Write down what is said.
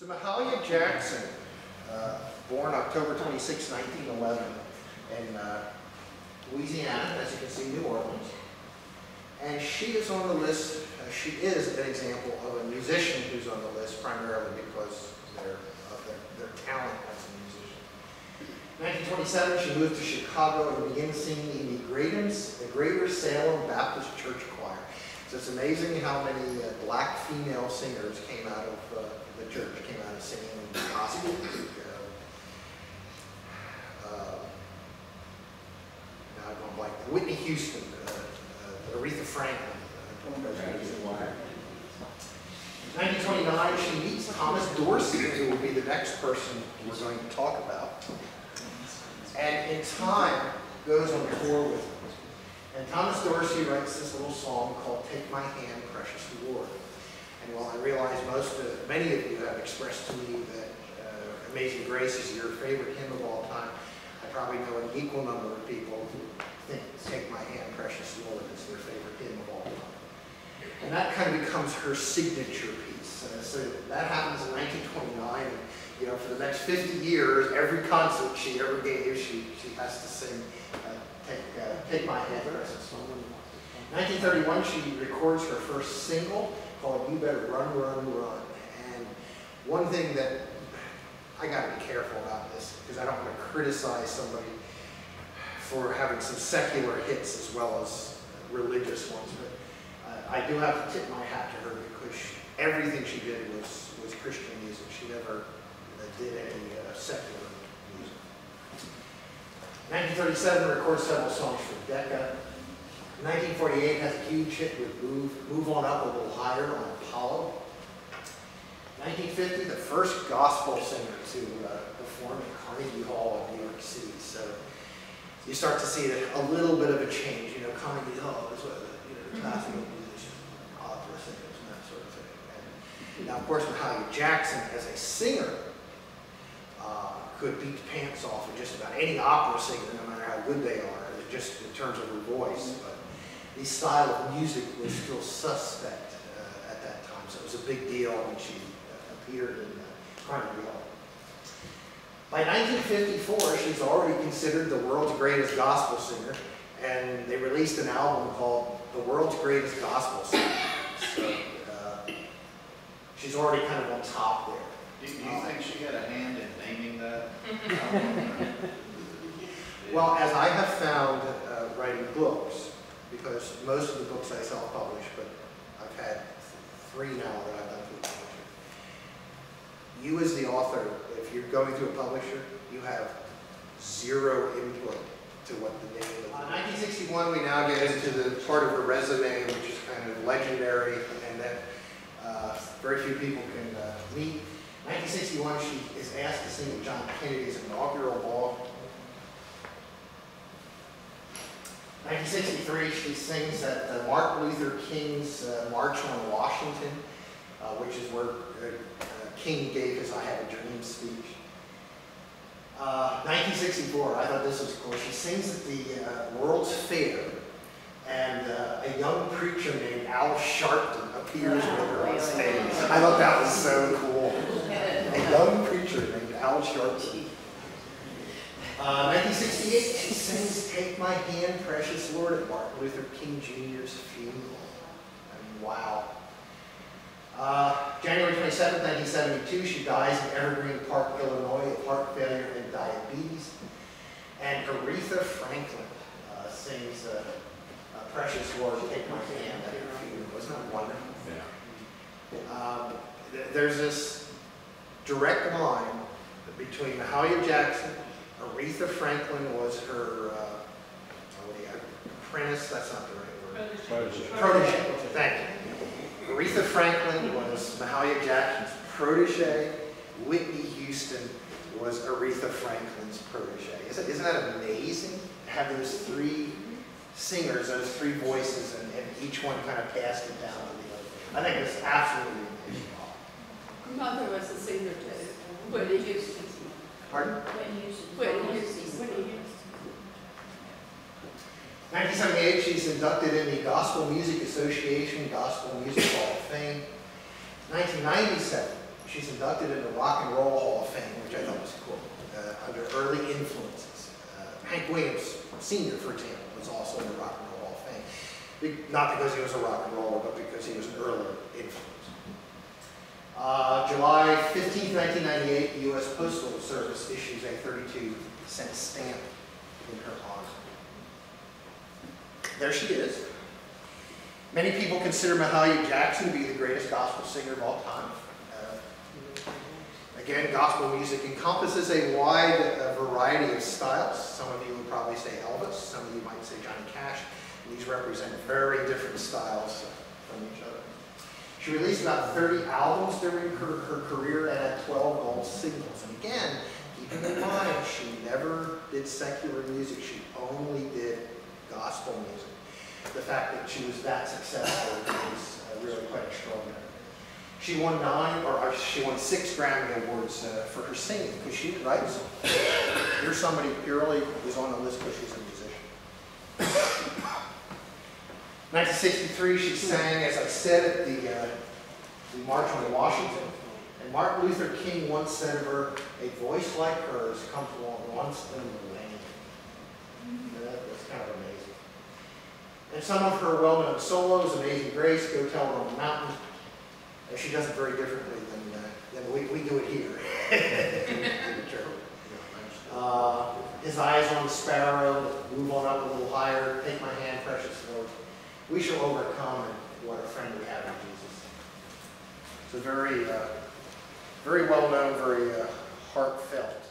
So Mahalia Jackson, born October 26, 1911 in Louisiana, as you can see, New Orleans. And she is on the list, she is an example of a musician who's on the list primarily because of their talent as a musician. 1927, she moved to Chicago and began singing in the Greater Salem Baptist Church Choir. So it's amazing how many black female singers came out of the church, came out of singing gospel music. Now I'm going blank. Whitney Houston, Aretha Franklin. 1929, she meets Thomas Dorsey, who will be the next person we're going to talk about. And in time, goes on tour with him. And Thomas Dorsey writes this little song called "Take My Hand, Precious Lord." And while I realize many of you have expressed to me that Amazing Grace is your favorite hymn of all time, I probably know an equal number of people who think "Take My Hand, Precious Lord" is their favorite hymn of all time. And that kind of becomes her signature piece. So that happens in 1929. And, you know, for the next 50 years, every concert she ever gave, she has to sing Take My Hand, Precious Lord. 1931, she records her first single called "You Better Run, Run, Run." And one thing that I got to be careful about this, because I don't want to criticize somebody for having some secular hits as well as religious ones, but I do have to tip my hat to her because everything she did was Christian music. She never did any secular music. 1937, records several songs for Decca. 1948, has a huge hit with Move On Up a Little Higher on Apollo. 1950, the first gospel singer to perform at Carnegie Hall in New York City. So you start to see a little bit of a change. You know, Carnegie Hall is what the classical musicians, opera singers, and that sort of thing. And now, of course, Mahalia Jackson, as a singer, could beat the pants off of just about any opera singer, no matter how good they are, just in terms of her voice. But the style of music was still suspect at that time, so it was a big deal when she appeared in Carnegie Hall. By 1954, she's already considered the world's greatest gospel singer, and they released an album called "The World's Greatest Gospel Singer." So she's already kind of on top there. Do you think she had a hand in naming that? Well, as I have found writing books, because most of the books I self-publish, but I've had 3 now that I've done through a publisher. You as the author, if you're going through a publisher, you have 0 input to what the name of the book is. 1961, we now get into the part of her resume, which is kind of legendary, and that very few people can meet. 1961, she is asked to sing at John Kennedy's inaugural ball. 1963, she sings at Martin Luther King's March on Washington, which is where King gave his "I Have a Dream" speech. 1964, I thought this was cool. She sings at the World's Fair, and a young preacher named Al Sharpton appears with her on stage. I thought that was so cool. A young preacher named Al Sharpton. 1968, she sings "Take My Hand, Precious Lord" at Martin Luther King Jr.'s funeral. I mean, wow. January 27, 1972, she dies in Evergreen Park, Illinois, of heart failure and diabetes. And Aretha Franklin sings "Precious Lord, Take My Hand" at her funeral. Wasn't that wonderful? Yeah. There's this direct line between Mahalia Jackson. Aretha Franklin was her apprentice. That's not the right word. Protege. Thank you. Aretha Franklin was Mahalia Jackson's protege. Whitney Houston was Aretha Franklin's protege. Isn't that amazing? To have those 3 singers, those 3 voices, and each one kind of passed it down to the other. I think it's absolutely amazing. Mother was a singer too. Whitney Houston. Pardon? Whitney Houston. 1978, she's inducted in the Gospel Music Association Gospel Music Hall of Fame. 1997, She's inducted into Rock and Roll Hall of Fame, which I thought was cool, under early influences. Hank Williams Sr., for example, was also in the Rock and Roll Hall of Fame. Not because he was a rock and roller, but because he was an earlier influence. July 15, 1998, the U.S. Postal Service issues a 32-cent stamp in her honor. There she is. Many people consider Mahalia Jackson to be the greatest gospel singer of all time. Again, gospel music encompasses a wide variety of styles. Some of you would probably say Elvis, some of you might say Johnny Cash. These represent very different styles from each other. She released about 30 albums during her career and had 12 gold singles. And again, keeping in mind, she never did secular music. She only did gospel music. The fact that she was that successful is really quite extraordinary. She won 6 Grammy Awards for her singing, because she writes. Here's somebody purely who's on the list because she's a musician. 1963, she sang, as I said, at the March on Washington. And Martin Luther King once said of her, "A voice like hers comes along once in the lane." That's kind of amazing. And some of her well-known solos, Amazing Grace, Go Tell It on the Mountain, she does it very differently than we do it here. His Eyes on the Sparrow, Move On Up a Little Higher, Take My Hand, Precious Lord. We shall overcome, and what a friend we have in Jesus. It's a very well-known, very heartfelt